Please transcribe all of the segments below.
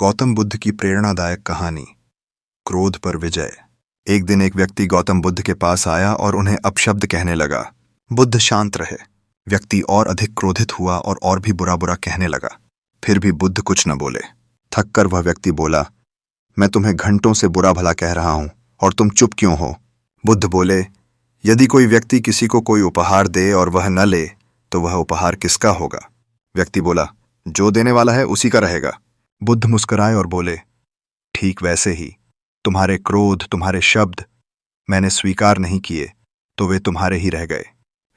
गौतम बुद्ध की प्रेरणादायक कहानी, क्रोध पर विजय। एक दिन एक व्यक्ति गौतम बुद्ध के पास आया और उन्हें अपशब्द कहने लगा। बुद्ध शांत रहे। व्यक्ति और अधिक क्रोधित हुआ और भी बुरा बुरा कहने लगा। फिर भी बुद्ध कुछ न बोले। थककर वह व्यक्ति बोला, मैं तुम्हें घंटों से बुरा भला कह रहा हूं और तुम चुप क्यों हो? बुद्ध बोले, यदि कोई व्यक्ति किसी को कोई उपहार दे और वह न ले तो वह उपहार किसका होगा? व्यक्ति बोला, जो देने वाला है उसी का रहेगा। बुद्ध मुस्कुराए और बोले, ठीक वैसे ही तुम्हारे क्रोध, तुम्हारे शब्द मैंने स्वीकार नहीं किए तो वे तुम्हारे ही रह गए।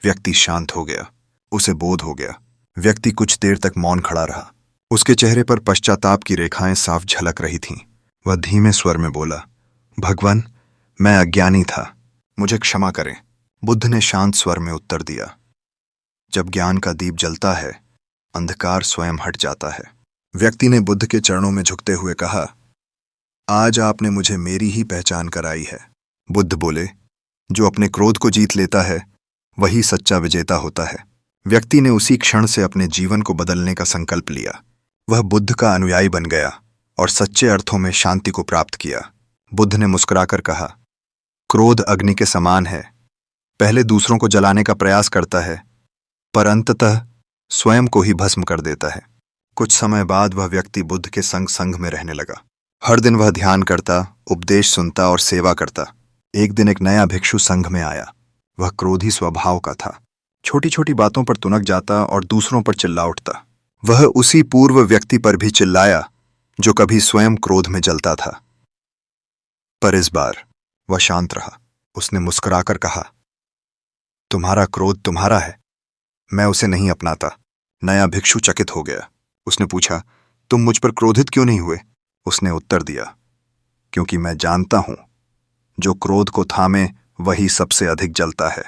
व्यक्ति शांत हो गया। उसे बोध हो गया। व्यक्ति कुछ देर तक मौन खड़ा रहा। उसके चेहरे पर पश्चाताप की रेखाएं साफ झलक रही थीं। वह धीमे स्वर में बोला, भगवान, मैं अज्ञानी था, मुझे क्षमा करें। बुद्ध ने शांत स्वर में उत्तर दिया, जब ज्ञान का दीप जलता है अंधकार स्वयं हट जाता है। व्यक्ति ने बुद्ध के चरणों में झुकते हुए कहा, आज आपने मुझे मेरी ही पहचान कराई है। बुद्ध बोले, जो अपने क्रोध को जीत लेता है वही सच्चा विजेता होता है। व्यक्ति ने उसी क्षण से अपने जीवन को बदलने का संकल्प लिया। वह बुद्ध का अनुयायी बन गया और सच्चे अर्थों में शांति को प्राप्त किया। बुद्ध ने मुस्कुराकर कहा, क्रोध अग्नि के समान है, पहले दूसरों को जलाने का प्रयास करता है पर अंततः स्वयं को ही भस्म कर देता है। कुछ समय बाद वह व्यक्ति बुद्ध के संग में रहने लगा। हर दिन वह ध्यान करता, उपदेश सुनता और सेवा करता। एक दिन एक नया भिक्षु संघ में आया। वह क्रोधी स्वभाव का था। छोटी छोटी बातों पर तुनक जाता और दूसरों पर चिल्ला उठता। वह उसी पूर्व व्यक्ति पर भी चिल्लाया जो कभी स्वयं क्रोध में जलता था। पर इस बार वह शांत रहा। उसने मुस्कुराकर कहा, तुम्हारा क्रोध तुम्हारा है, मैं उसे नहीं अपनाता। नया भिक्षु चकित हो गया। उसने पूछा, तुम मुझ पर क्रोधित क्यों नहीं हुए? उसने उत्तर दिया, क्योंकि मैं जानता हूं जो क्रोध को थामे वही सबसे अधिक जलता है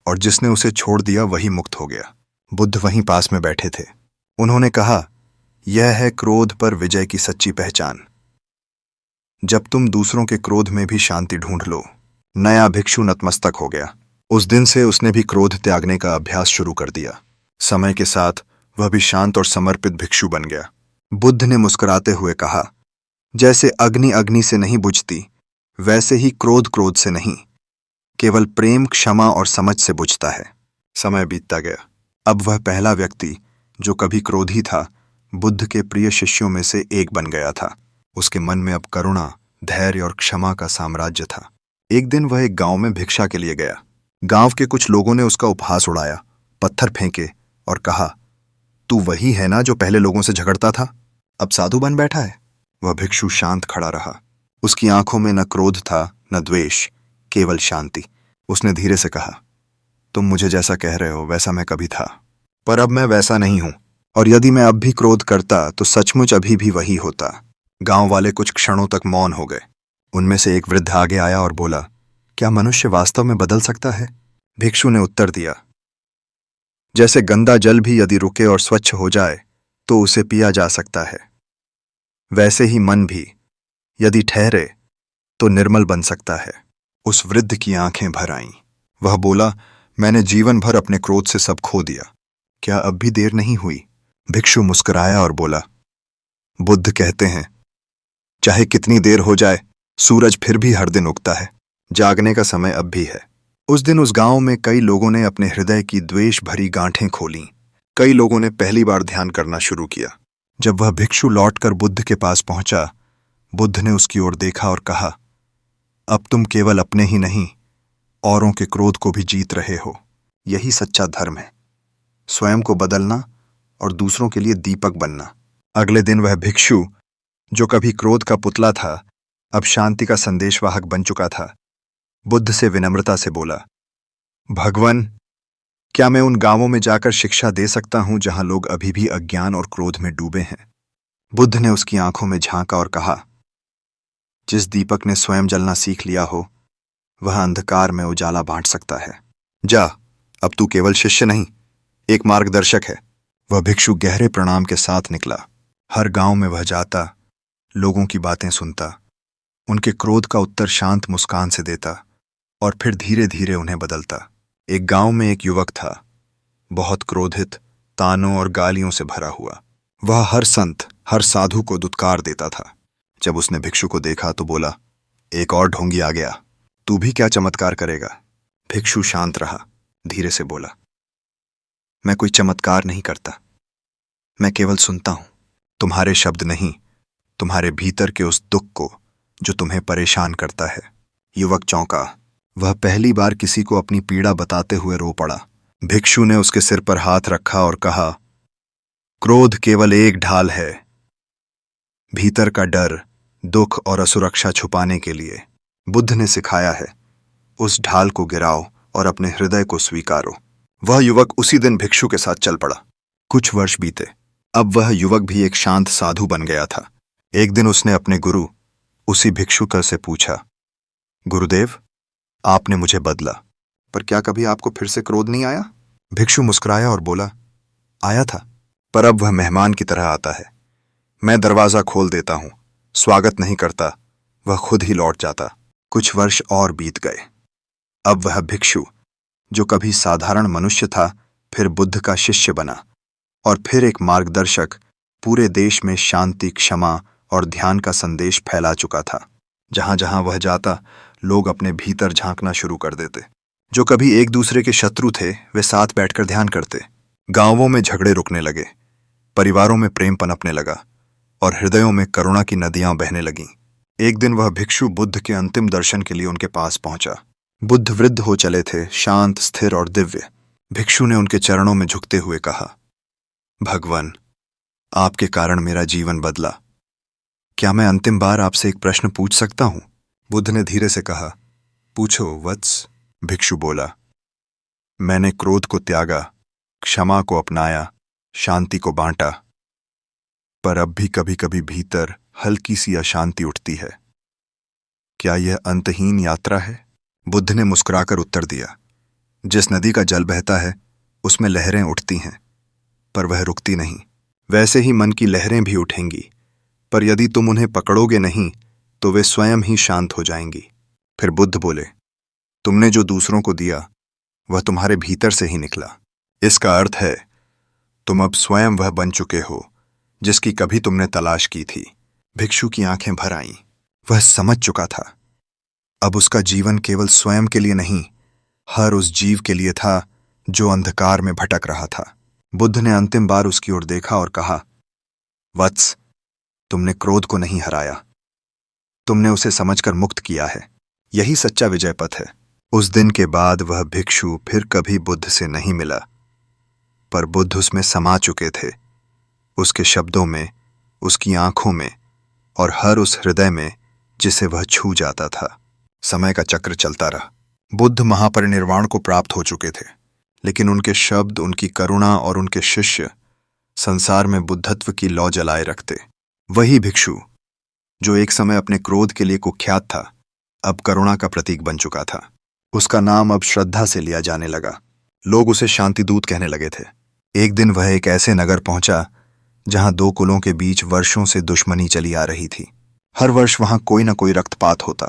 और जिसने उसे छोड़ दिया वही मुक्त हो गया। बुद्ध वहीं पास में बैठे थे। उन्होंने कहा, यह है क्रोध पर विजय की सच्ची पहचान। जब तुम दूसरों के क्रोध में भी शांति ढूंढ लो। नया भिक्षु नतमस्तक हो गया। उस दिन से उसने भी क्रोध त्यागने का अभ्यास शुरू कर दिया। समय के साथ वह भी शांत और समर्पित भिक्षु बन गया। बुद्ध ने मुस्कुराते हुए कहा, जैसे अग्नि अग्नि से नहीं बुझती वैसे ही क्रोध क्रोध से नहीं, केवल प्रेम, क्षमा और समझ से बुझता है। समय बीतता गया। अब वह पहला व्यक्ति जो कभी क्रोधी था बुद्ध के प्रिय शिष्यों में से एक बन गया था। उसके मन में अब करुणा, धैर्य और क्षमा का साम्राज्य था। एक दिन वह एक गांव में भिक्षा के लिए गया। गांव के कुछ लोगों ने उसका उपहास उड़ाया, पत्थर फेंके और कहा, तू वही है ना जो पहले लोगों से झगड़ता था, अब साधु बन बैठा है। वह भिक्षु शांत खड़ा रहा। उसकी आंखों में न क्रोध था न द्वेष, केवल शांति। उसने धीरे से कहा, तुम मुझे जैसा कह रहे हो वैसा मैं कभी था, पर अब मैं वैसा नहीं हूं, और यदि मैं अब भी क्रोध करता तो सचमुच अभी भी वही होता। गांव वाले कुछ क्षणों तक मौन हो गए। उनमें से एक वृद्ध आगे आया और बोला, क्या मनुष्य वास्तव में बदल सकता है? भिक्षु ने उत्तर दिया, जैसे गंदा जल भी यदि रुके और स्वच्छ हो जाए तो उसे पिया जा सकता है, वैसे ही मन भी यदि ठहरे तो निर्मल बन सकता है। उस वृद्ध की आंखें भर आईं। वह बोला, मैंने जीवन भर अपने क्रोध से सब खो दिया, क्या अब भी देर नहीं हुई? भिक्षु मुस्कुराया और बोला, बुद्ध कहते हैं, चाहे कितनी देर हो जाए सूरज फिर भी हर दिन उगता है। जागने का समय अब भी है। उस दिन उस गांव में कई लोगों ने अपने हृदय की द्वेष भरी गांठें खोलीं। कई लोगों ने पहली बार ध्यान करना शुरू किया। जब वह भिक्षु लौटकर बुद्ध के पास पहुंचा, बुद्ध ने उसकी ओर देखा और कहा, अब तुम केवल अपने ही नहीं औरों के क्रोध को भी जीत रहे हो। यही सच्चा धर्म है, स्वयं को बदलना और दूसरों के लिए दीपक बनना। अगले दिन वह भिक्षु जो कभी क्रोध का पुतला था अब शांति का संदेशवाहक बन चुका था। बुद्ध से विनम्रता से बोला, भगवान, क्या मैं उन गांवों में जाकर शिक्षा दे सकता हूं जहां लोग अभी भी अज्ञान और क्रोध में डूबे हैं? बुद्ध ने उसकी आंखों में झांका और कहा, जिस दीपक ने स्वयं जलना सीख लिया हो वह अंधकार में उजाला बांट सकता है। जा, अब तू केवल शिष्य नहीं, एक मार्गदर्शक है। वह भिक्षु गहरे प्रणाम के साथ निकला। हर गांव में वह जाता, लोगों की बातें सुनता, उनके क्रोध का उत्तर शांत मुस्कान से देता और फिर धीरे धीरे उन्हें बदलता। एक गांव में एक युवक था, बहुत क्रोधित, तानों और गालियों से भरा हुआ। वह हर संत, हर साधु को दुत्कार देता था। जब उसने भिक्षु को देखा तो बोला, एक और ढोंगी आ गया, तू भी क्या चमत्कार करेगा? भिक्षु शांत रहा, धीरे से बोला, मैं कोई चमत्कार नहीं करता, मैं केवल सुनता हूं, तुम्हारे शब्द नहीं, तुम्हारे भीतर के उस दुख को जो तुम्हें परेशान करता है। युवक चौंका। वह पहली बार किसी को अपनी पीड़ा बताते हुए रो पड़ा। भिक्षु ने उसके सिर पर हाथ रखा और कहा, क्रोध केवल एक ढाल है, भीतर का डर, दुख और असुरक्षा छुपाने के लिए। बुद्ध ने सिखाया है, उस ढाल को गिराओ और अपने हृदय को स्वीकारो। वह युवक उसी दिन भिक्षु के साथ चल पड़ा। कुछ वर्ष बीते। अब वह युवक भी एक शांत साधु बन गया था। एक दिन उसने अपने गुरु, उसी भिक्षुक से पूछा, गुरुदेव, आपने मुझे बदला, पर क्या कभी आपको फिर से क्रोध नहीं आया? भिक्षु मुस्कुराया और बोला, आया था, पर अब वह मेहमान की तरह आता है। मैं दरवाजा खोल देता हूं, स्वागत नहीं करता, वह खुद ही लौट जाता। कुछ वर्ष और बीत गए। अब वह भिक्षु, जो कभी साधारण मनुष्य था, फिर बुद्ध का शिष्य बना और फिर एक मार्गदर्शक, पूरे देश में शांति, क्षमा और ध्यान का संदेश फैला चुका था। जहां जहां वह जाता, लोग अपने भीतर झांकना शुरू कर देते। जो कभी एक दूसरे के शत्रु थे, वे साथ बैठकर ध्यान करते। गांवों में झगड़े रुकने लगे, परिवारों में प्रेम पनपने लगा और हृदयों में करुणा की नदियां बहने लगीं। एक दिन वह भिक्षु बुद्ध के अंतिम दर्शन के लिए उनके पास पहुंचा। बुद्ध वृद्ध हो चले थे, शांत, स्थिर और दिव्य। भिक्षु ने उनके चरणों में झुकते हुए कहा, भगवान, आपके कारण मेरा जीवन बदला। क्या मैं अंतिम बार आपसे एक प्रश्न पूछ सकता हूं? बुद्ध ने धीरे से कहा, पूछो वत्स। भिक्षु बोला, मैंने क्रोध को त्यागा, क्षमा को अपनाया, शांति को बांटा, पर अब भी कभी कभी भीतर हल्की सी अशांति उठती है। क्या यह अंतहीन यात्रा है? बुद्ध ने मुस्कुराकर उत्तर दिया, जिस नदी का जल बहता है उसमें लहरें उठती हैं, पर वह रुकती नहीं। वैसे ही मन की लहरें भी उठेंगी, पर यदि तुम उन्हें पकड़ोगे नहीं तो वे स्वयं ही शांत हो जाएंगी। फिर बुद्ध बोले, तुमने जो दूसरों को दिया वह तुम्हारे भीतर से ही निकला। इसका अर्थ है तुम अब स्वयं वह बन चुके हो जिसकी कभी तुमने तलाश की थी। भिक्षु की आंखें भर आईं। वह समझ चुका था, अब उसका जीवन केवल स्वयं के लिए नहीं, हर उस जीव के लिए था जो अंधकार में भटक रहा था। बुद्ध ने अंतिम बार उसकी ओर देखा और कहा, वत्स, तुमने क्रोध को नहीं हराया, तुमने उसे समझकर मुक्त किया है। यही सच्चा विजय पथ है। उस दिन के बाद वह भिक्षु फिर कभी बुद्ध से नहीं मिला, पर बुद्ध उसमें समा चुके थे, उसके शब्दों में, उसकी आंखों में और हर उस हृदय में जिसे वह छू जाता था। समय का चक्र चलता रहा। बुद्ध महापरिनिर्वाण को प्राप्त हो चुके थे, लेकिन उनके शब्द, उनकी करुणा और उनके शिष्य संसार में बुद्धत्व की लौ जलाए रखते। वही भिक्षु जो एक समय अपने क्रोध के लिए कुख्यात था, अब करुणा का प्रतीक बन चुका था। उसका नाम अब श्रद्धा से लिया जाने लगा। लोग उसे शांतिदूत कहने लगे थे। एक दिन वह एक ऐसे नगर पहुंचा जहां दो कुलों के बीच वर्षों से दुश्मनी चली आ रही थी। हर वर्ष वहां कोई न कोई रक्तपात होता।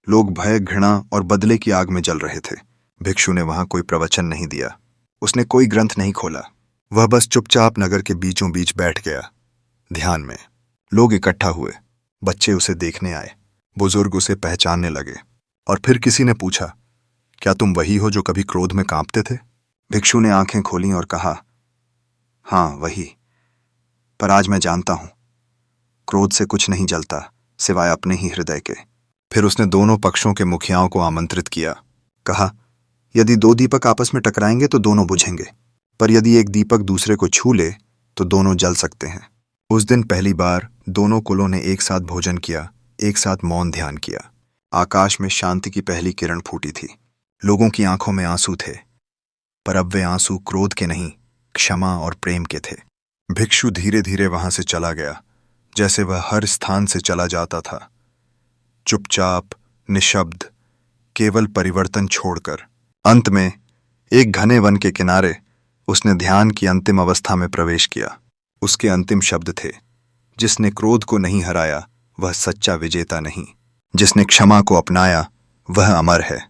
लोग भय, घृणा और बदले की आग में जल रहे थे। भिक्षु ने वहां कोई प्रवचन नहीं दिया, उसने कोई ग्रंथ नहीं खोला। वह बस चुपचाप नगर के बीचों बीच बैठ गया, ध्यान में। लोग इकट्ठा हुए, बच्चे उसे देखने आए, बुजुर्ग उसे पहचानने लगे। और फिर किसी ने पूछा, क्या तुम वही हो जो कभी क्रोध में कांपते थे? भिक्षु ने आंखें खोलीं और कहा, हाँ वही, पर आज मैं जानता हूं क्रोध से कुछ नहीं जलता सिवाय अपने ही हृदय के। फिर उसने दोनों पक्षों के मुखियाओं को आमंत्रित किया। कहा, यदि दो दीपक आपस में टकराएंगे तो दोनों बुझेंगे, पर यदि एक दीपक दूसरे को छू ले तो दोनों जल सकते हैं। उस दिन पहली बार दोनों कुलों ने एक साथ भोजन किया, एक साथ मौन ध्यान किया। आकाश में शांति की पहली किरण फूटी थी। लोगों की आंखों में आंसू थे, पर अब वे आंसू क्रोध के नहीं, क्षमा और प्रेम के थे। भिक्षु धीरे धीरे वहां से चला गया, जैसे वह हर स्थान से चला जाता था, चुपचाप, निशब्द, केवल परिवर्तन छोड़कर। अंत में एक घने वन के किनारे उसने ध्यान की अंतिम अवस्था में प्रवेश किया। उसके अंतिम शब्द थे, जिसने क्रोध को नहीं हराया वह सच्चा विजेता नहीं, जिसने क्षमा को अपनाया वह अमर है,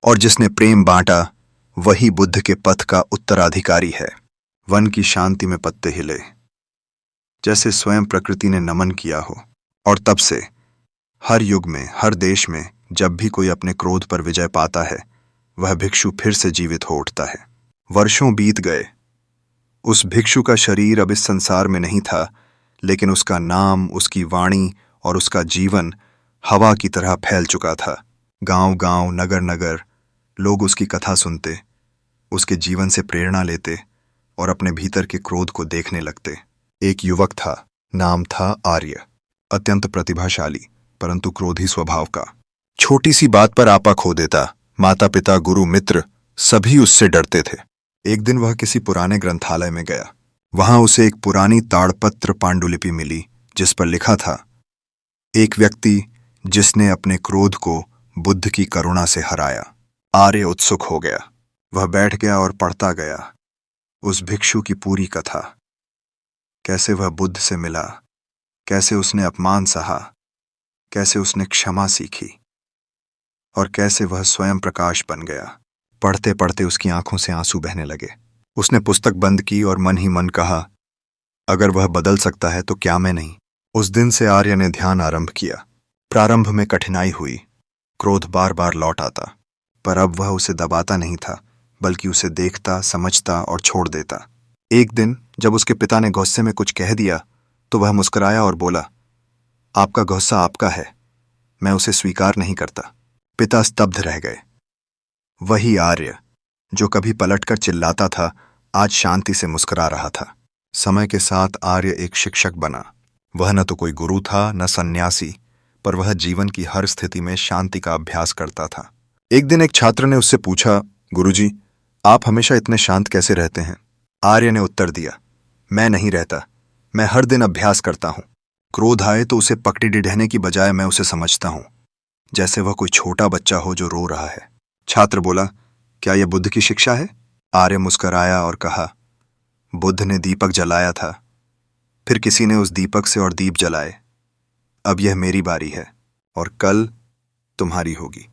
और जिसने प्रेम बांटा वही बुद्ध के पथ का उत्तराधिकारी है। वन की शांति में पत्ते हिले, जैसे स्वयं प्रकृति ने नमन किया हो। और तब से हर युग में, हर देश में जब भी कोई अपने क्रोध पर विजय पाता है, वह भिक्षु फिर से जीवित हो उठता है। वर्षों बीत गए। उस भिक्षु का शरीर अब इस संसार में नहीं था, लेकिन उसका नाम, उसकी वाणी और उसका जीवन हवा की तरह फैल चुका था। गांव-गांव, नगर-नगर लोग उसकी कथा सुनते, उसके जीवन से प्रेरणा लेते और अपने भीतर के क्रोध को देखने लगते। एक युवक था, नाम था आर्य। अत्यंत प्रतिभाशाली, परंतु क्रोधी स्वभाव का। छोटी सी बात पर आपा खो देता। माता पिता, गुरु, मित्र सभी उससे डरते थे। एक दिन वह किसी पुराने ग्रंथालय में गया। वहां उसे एक पुरानी ताड़पत्र पांडुलिपि मिली, जिस पर लिखा था, एक व्यक्ति जिसने अपने क्रोध को बुद्ध की करुणा से हराया। आर्य उत्सुक हो गया। वह बैठ गया और पढ़ता गया उस भिक्षु की पूरी कथा। कैसे वह बुद्ध से मिला, कैसे उसने अपमान सहा, कैसे उसने क्षमा सीखी और कैसे वह स्वयं प्रकाश बन गया। पढ़ते पढ़ते उसकी आंखों से आंसू बहने लगे। उसने पुस्तक बंद की और मन ही मन कहा, अगर वह बदल सकता है तो क्या मैं नहीं। उस दिन से आर्य ने ध्यान आरंभ किया। प्रारंभ में कठिनाई हुई, क्रोध बार बार लौट आता, पर अब वह उसे दबाता नहीं था, बल्कि उसे देखता, समझता और छोड़ देता। एक दिन जब उसके पिता ने गुस्से में कुछ कह दिया, तो वह मुस्कुराया और बोला, आपका गुस्सा आपका है, मैं उसे स्वीकार नहीं करता। पिता स्तब्ध रह गए। वही आर्य जो कभी पलटकर चिल्लाता था, आज शांति से मुस्कुरा रहा था। समय के साथ आर्य एक शिक्षक बना। वह न तो कोई गुरु था, न सन्यासी, पर वह जीवन की हर स्थिति में शांति का अभ्यास करता था। एक दिन एक छात्र ने उससे पूछा, गुरुजी, आप हमेशा इतने शांत कैसे रहते हैं? आर्य ने उत्तर दिया, मैं नहीं रहता, मैं हर दिन अभ्यास करता हूं। क्रोध आए तो उसे पकड़ी डिढ़ने की बजाय मैं उसे समझता हूं, जैसे वह कोई छोटा बच्चा हो जो रो रहा है। छात्र बोला, क्या यह बुद्ध की शिक्षा है? आर्य मुस्कराया और कहा, बुद्ध ने दीपक जलाया था, फिर किसी ने उस दीपक से और दीप जलाए। अब यह मेरी बारी है और कल तुम्हारी होगी।